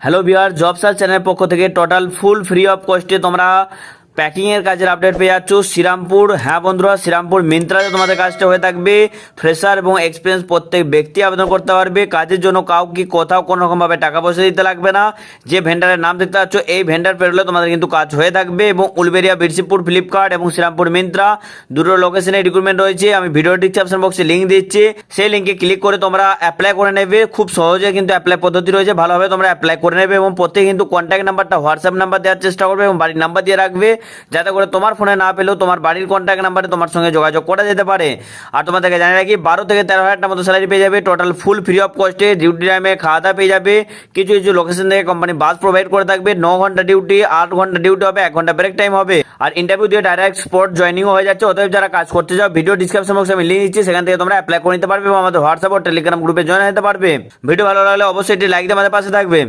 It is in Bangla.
হ্যালো ভিউয়ার, জব সার্চ চ্যানেলের পক্ষ থেকে টোটাল ফুল ফ্রি অফ কস্টে তোমরা প্যাকিং এর কাজের আপডেট পেয়ে যাচ্ছ শ্রীরামপুর। হ্যাঁ বন্ধুরা, শ্রীরামপুর মিন্ত্রাতে তোমাদের কাজটা হয়ে থাকবে। ফ্রেশার এবং এক্সপিরিয়েন্স প্রত্যেক ব্যক্তি আবেদন করতে পারবে। কাজের জন্য কাউকে কোথাও কোনো রকমভাবে টাকা পয়সা দিতে লাগবে না। যে ভেন্ডারের নাম দেখতে পাচ্ছ, এই ভেন্ডার পেরোলে তোমাদের কিন্তু কাজ হয়ে থাকবে। এবং উলবেরিয়া, বিরসিপুর, ফ্লিপকার্ট এবং শ্রীরামপুর মিন্ত্রা দুটো লোকেশনে রিক্রুটমেন্ট রয়েছে। আমি ভিডিও ডিসক্রিপশন বক্সে লিঙ্ক দিচ্ছি, সেই লিঙ্কে ক্লিক করে তোমরা অ্যাপ্লাই করে নেবে। খুব সহজে কিন্তু অ্যাপ্লাই পদ্ধতি রয়েছে, ভালোভাবে তোমরা অ্যাপ্লাই করে নেবে। এবং প্রত্যেকে কিন্তু কন্ট্যাক্ট নাম্বারটা হোয়াটসঅ্যাপ নাম্বার দেওয়ার চেষ্টা করবে এবং বাড়ির নাম্বার দিয়ে রাখবে, যাতে করে তোমার ফোনে না পেলেও তোমার বাড়ির কন্ট্যাক্ট নাম্বারে তোমার সঙ্গে যোগাযোগ করা যেতে পারে। আর তোমাদেরকে জানিয়ে রাখি, 12 থেকে 13 হাজার টাকার মতো স্যালারি পেয়ে যাবে। টোটাল ফুল ফ্রি অফ কস্টে ডিউটি টাইমে খাওয়া দাওয়া পেয়ে যাবে। কিছু কিছু লোকেশন থেকে কোম্পানি বাস প্রোভাইড করে থাকবে। 9 ঘন্টা ডিউটি, 8 ঘন্টা ডিউটি হবে, 1 ঘন্টা ব্রেক টাইম হবে। আর ইন্টারভিউ দিয়ে ডাইরেক্ট স্পট জয়নিংও হয়ে যাচ্ছে। অতএব যারা কাজ করতে যাও, ভিডিও ডিসক্রিপশন বক্সে আমি লিঙ্ক দিচ্ছি, সেখান থেকে তোমরা অ্যাপ্লাই করে নিতে পারবে এবং আমাদের হোয়াটসঅ্যাপ ও টেলিগ্রাম গ্রুপে জয়েন হতে পারবে। ভিডিও ভালো লাগলে অবশ্যই একটি লাইক দিয়ে আমাদের পাশে থাকবে।